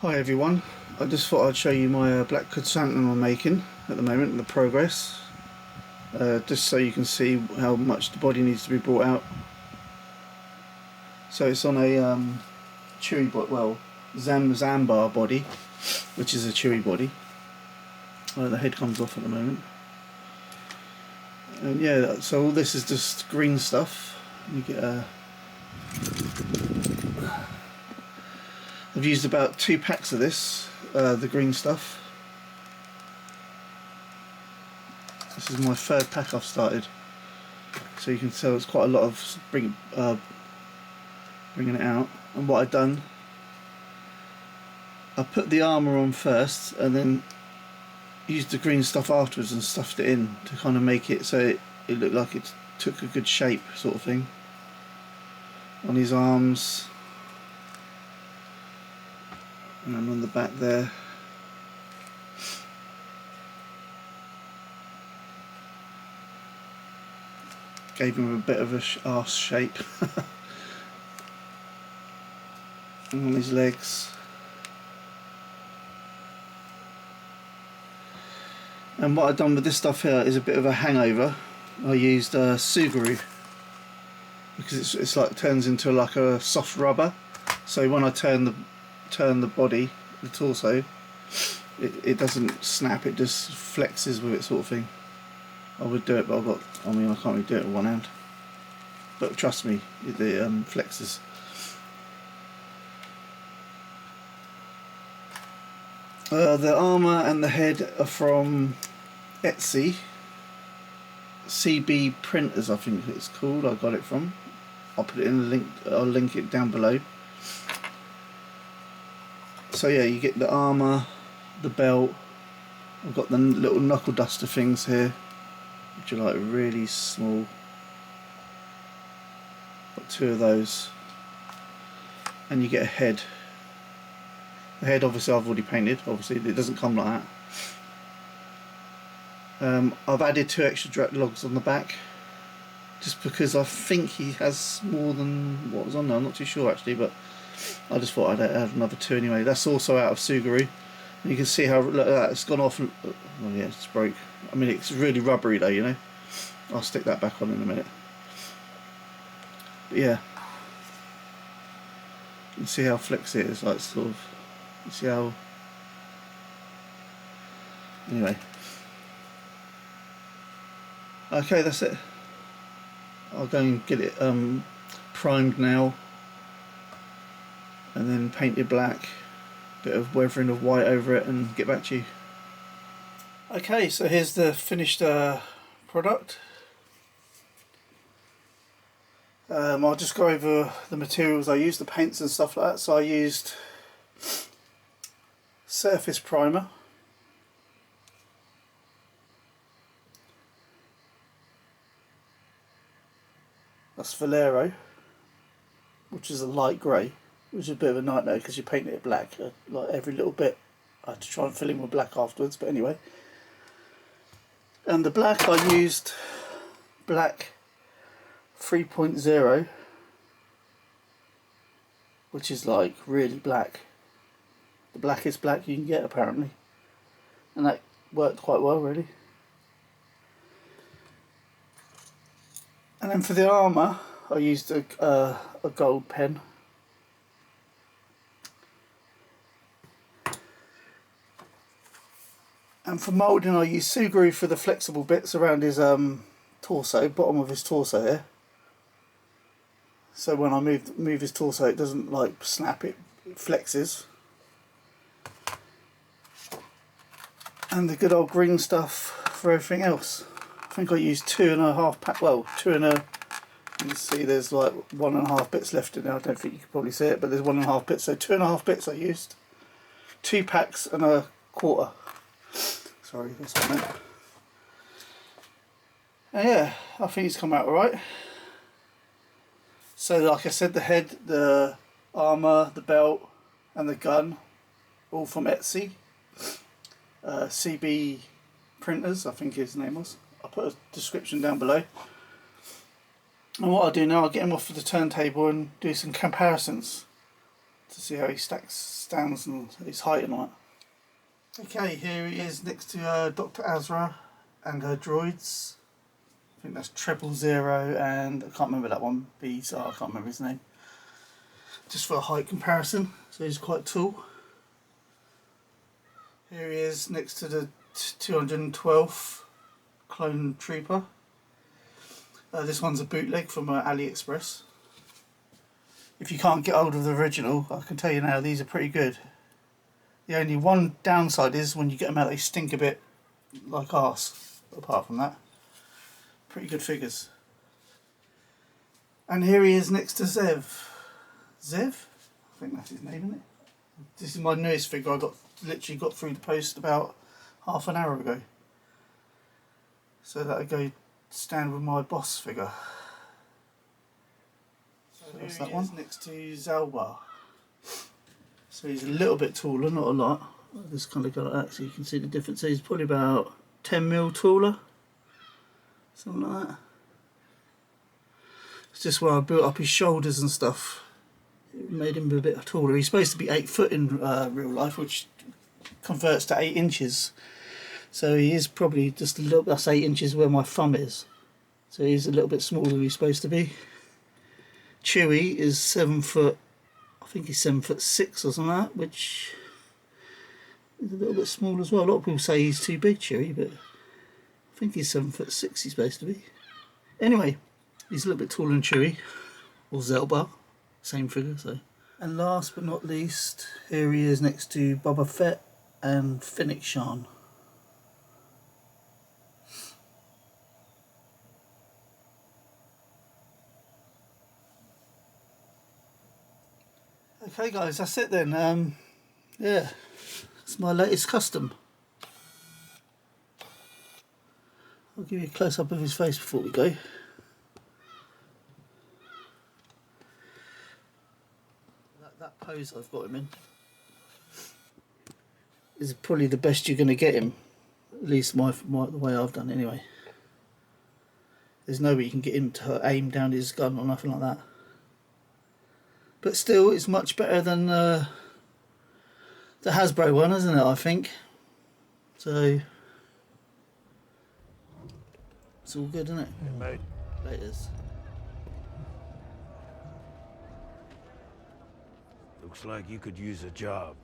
Hi everyone, I just thought I'd show you my black krrsantan I'm making at the moment, the progress, just so you can see how much the body needs to be brought out. So it's on a chewy body, well, Zaallbar body, which is a chewy body. The head comes off at the moment, and yeah, so all this is just green stuff. You get a I've used about 2 packs of this, the green stuff. This is my 3rd pack I've started, so you can tell it's quite a lot of bringing it out. And what I've done, I put the armour on first and then used the green stuff afterwards and stuffed it in to kind of make it so it looked like it took a good shape, sort of thing, on his arms. And then on the back there, gave him a bit of a arse shape. And on his legs. And what I've done with this stuff here is a bit of a hangover. I used sugaru because it's like turns into like a soft rubber. So when I turn the body, the torso, it doesn't snap, it just flexes with it, sort of thing. I would do it, but I can't really do it with one hand, but trust me, it flexes. The armour and the head are from Etsy, CB Printers I think it's called, I got it from. I'll put it in the link, I'll link it down below. So yeah, you get the armour, the belt. I've got the little knuckle duster things here, which are like really small. Got 2 of those. And you get a head. The head obviously I've already painted, obviously it doesn't come like that. I've added 2 extra logs on the back, just because I think he has more than what was on there. I'm not too sure actually, but I just thought I'd add another 2 anyway. That's also out of sugaru. And you can see how, look at that, it's gone off. Oh yeah, it's broke. I mean, it's really rubbery though, you know. I'll stick that back on in a minute. But yeah, you can see how flexy it is, like sort of, you see how, anyway. Okay, that's it. I'll go and get it primed now, and then paint it black, bit of weathering of white over it, and get back to you. Okay, so here's the finished product. I'll just go over the materials I used, the paints and stuff like that. So I used surface primer, that's Vallejo, which is a light grey, which is a bit of a nightmare because you paint it black, like every little bit. I had to try and fill in with black afterwards, but anyway. And the black I used BLK3.0, which is like really black, the blackest black you can get apparently, and that worked quite well really. And then for the armour I used a gold pen. And for moulding I used sugaru for the flexible bits around his torso, bottom of his torso here. So when I move his torso it doesn't like snap, it flexes. And the good old green stuff for everything else. I think I used 2.5 pack, well 2 and You can see there's like 1.5 bits left in there. I don't think you can probably see it, but there's 1.5 bits. So 2.5 bits I used. 2 packs and a quarter. Sorry, that's what I meant. And yeah, I think it's come out alright. So like I said, the head, the armour, the belt and the gun, all from Etsy. CB Printers, I think his name was. I'll put a description down below. And what I'll do now, I'll get him off of the turntable and do some comparisons to see how he stands and his height and all that. Okay, here he is next to Dr. Azra and her droids. I think that's 000 and I can't remember that one, I can't remember his name. Just for a height comparison, so he's quite tall. Here he is next to the 212th Clone Trooper. This one's a bootleg from AliExpress. If you can't get hold of the original, I can tell you now, these are pretty good. The only one downside is when you get them out, they stink a bit like arse. Apart from that, pretty good figures. And here he is next to Zev. Zev? I think that's his name, isn't it? This is my newest figure. I literally got through the post about half an hour ago. So that'll go stand with my boss figure. So that's that one. Next to Zaallbar. So he's a little bit taller, not a lot. I'll just kind of go like that so you can see the difference. So he's probably about 10mm taller. Something like that. It's just where I built up his shoulders and stuff. It made him a bit taller. He's supposed to be 8 foot in real life, which converts to 8 inches. So he is probably just a little, that's 8 inches where my thumb is. So he's a little bit smaller than he's supposed to be. Chewie is 7 foot, I think he's 7'6" or something like that, which is a little bit small as well. A lot of people say he's too big, Chewie, but I think he's 7'6" he's supposed to be. Anyway, he's a little bit taller than Chewie, or Zaallbar, same figure, so. And last but not least, here he is next to Boba Fett and Fennec Shan. Okay guys, that's it then. Yeah, it's my latest custom. I'll give you a close up of his face before we go. That pose I've got him in is probably the best you're going to get him. At least the way I've done it anyway. There's no way you can get him to aim down his gun or nothing like that. But still, it's much better than the Hasbro one, isn't it, I think? So, it's all good, isn't it? Yeah, mate. Laters. Looks like you could use a job.